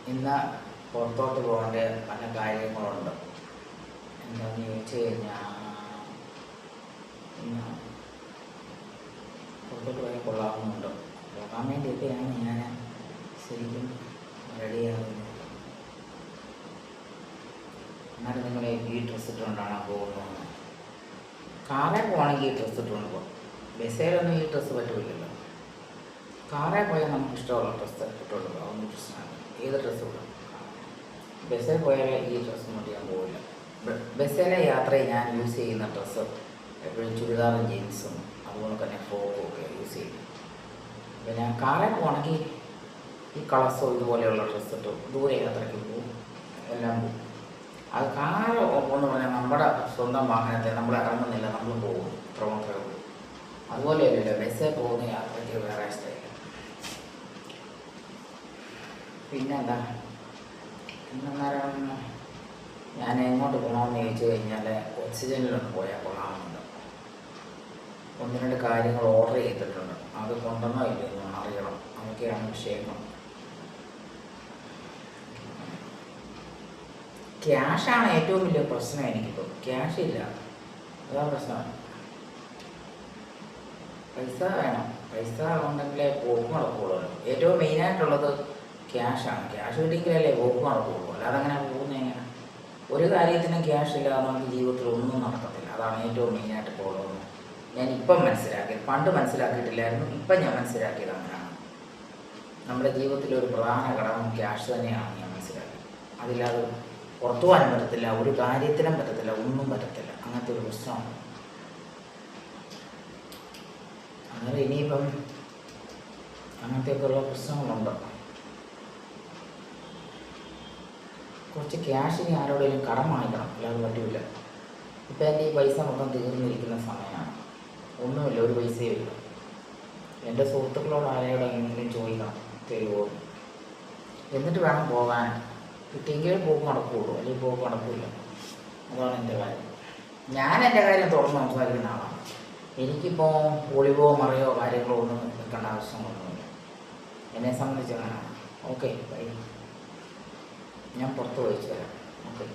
ഇന്ന് പുറത്തോട്ട് പോകേണ്ട പല കാര്യങ്ങളുണ്ട്. എന്താണെന്ന് ചോദിച്ചു കഴിഞ്ഞാൽ ഇന്ന് പുറത്തോട്ട് പോയാൽ കൊള്ളാവുന്നുണ്ട്. പോകാൻ വേണ്ടിയിട്ടാണ് ഞാൻ ശരിക്കും റെഡിയാകുന്നത്. എന്നാലും നിങ്ങൾ ഈ ഡ്രസ്സ് ഇട്ടുകൊണ്ടാണ് പോകുന്നത്. കാറിൽ പോകണമെങ്കിൽ ഈ ഡ്രസ്സ് ഇട്ടുകൊണ്ട് പോകും. ബസ്സിലൊന്നും ഈ ഡ്രസ്സ് പറ്റില്ലല്ലോ. കാറിൽ പോയാൽ നമുക്ക് ഇഷ്ടമുള്ള ഡ്രസ്സ് ഇട്ടുകൊണ്ട് പോകാം. ഒന്നും പ്രശ്നമാണ്. ഏത് ഡ്രസ്സ് ഇടും. ബസ്സിൽ പോയാൽ ഈ ഡ്രസ്സ് കൊണ്ട് ഞാൻ പോകില്ല. ബസ്സിലെ യാത്രയിൽ ഞാൻ യൂസ് ചെയ്യുന്ന ഡ്രസ്സ് എപ്പോഴും ചുരിദാറും ജീൻസും അതുപോലെ തന്നെ ഫ്രോക്കും ഒക്കെ യൂസ് ചെയ്യും. പിന്നെ കാറിൽ പോകണമെങ്കിൽ ഈ കളർസോ ഇതുപോലെയുള്ള ഡ്രസ്സ് ഇട്ടു ദൂരെ യാത്രയ്ക്ക് പോകും, എല്ലാം പോകും. അത് കാറ് എന്ന് പറഞ്ഞാൽ നമ്മുടെ സ്വന്തം വാഹനത്തെ നമ്മൾ ഇറങ്ങുന്നില്ല, നമ്മൾ പോകും, ഇത്രമാത്രമേ പോകും. അതുപോലെയല്ലല്ലോ ബസ്സിൽ പോകുന്ന യാത്രയ്ക്ക് വേറെ സ്റ്റൈൽ. പിന്നെന്താ ഇന്നേരം ഞാൻ എങ്ങോട്ട് പോകണമെന്ന് ചോദിച്ചു കഴിഞ്ഞാൽ ഓക്സിജനിലൊന്ന് പോയാൽ കൊള്ളാമെന്നുണ്ട്. 1-2 കാര്യങ്ങൾ ഓർഡർ ചെയ്തിട്ടുണ്ട്. അത് കൊണ്ടുവന്നോ ഇല്ലെന്ന് അറിയണം. അതൊക്കെയാണ് വിഷയങ്ങൾ. ക്യാഷാണ് ഏറ്റവും വലിയ പ്രശ്നം. എനിക്കിപ്പോൾ ക്യാഷ് ഇല്ല, അതാണ് പ്രശ്നം. പൈസ വേണം. പൈസ ഉണ്ടെങ്കിലേ പോക്ക് നടക്കുകയുള്ളൂ. ഏറ്റവും മെയിനായിട്ടുള്ളത് ക്യാഷാണ്. ക്യാഷ് കിട്ടിയെങ്കിലല്ലേ പോക്ക് നടക്കുകയുള്ളൂ. അല്ലാതെ അങ്ങനെ പോകുന്ന എങ്ങനെ? ഒരു കാര്യത്തിനും ക്യാഷ് ഇല്ലാതെ നമുക്ക് ജീവിതത്തിൽ ഒന്നും നടക്കത്തില്ല. അതാണ് ഏറ്റവും മെയിനായിട്ട് പോകുന്നത്. ഞാൻ ഇപ്പം മനസ്സിലാക്കിയത്. പണ്ട് മനസ്സിലാക്കിയിട്ടില്ലായിരുന്നു, ഇപ്പം ഞാൻ മനസ്സിലാക്കിയത് അങ്ങനെയാണ്. നമ്മുടെ ജീവിതത്തിലെ ഒരു പ്രധാന ഘടകം ക്യാഷ് തന്നെയാണ് ഞാൻ മനസ്സിലാക്കിയത്. അതില്ലാതെ പുറത്തു പോകാനും പറ്റത്തില്ല, ഒരു കാര്യത്തിനും പറ്റത്തില്ല, ഒന്നും പറ്റത്തില്ല. അങ്ങനത്തെ ഒരു പ്രശ്നമാണ്. അങ്ങനെ ഇനിയിപ്പം അങ്ങനത്തെയൊക്കെയുള്ള പ്രശ്നങ്ങളുണ്ട്. കുറച്ച് ക്യാഷ് ഇനി ആരോടെങ്കിലും കടം വാങ്ങിക്കണം, അല്ലാതെ പറ്റില്ല. ഇപ്പം എൻ്റെ ഈ പൈസ മൊത്തം തീർന്നിരിക്കുന്ന സമയമാണ്. ഒന്നുമില്ല, ഒരു പൈസയും ഇല്ല. എൻ്റെ സുഹൃത്തുക്കളോട് ആരെയോട് എങ്ങനെയെങ്കിലും ചോദിക്കണം, തരുമോ, എന്നിട്ട് വേണം പോകാൻ. കിട്ടിയെങ്കിലേ പോക്ക് നടക്കുകയുള്ളൂ, അല്ലെങ്കിൽ പോക്ക് നടക്കില്ല. അതാണ് എൻ്റെ കാര്യം. ഞാൻ എൻ്റെ കാര്യം തുറന്ന് സംസാരിക്കുന്ന ആളാണ്. എനിക്കിപ്പോൾ ഒളിവോ മറയോ കാര്യങ്ങളോ ഒന്നും നിൽക്കേണ്ട ആവശ്യമൊന്നുമില്ല. എന്നെ സംബന്ധിച്ച് അങ്ങനെയാണ്. Okay, bye. ഞാൻ പുറത്ത് പോയിച്ചു വരാം. ഓക്കെ.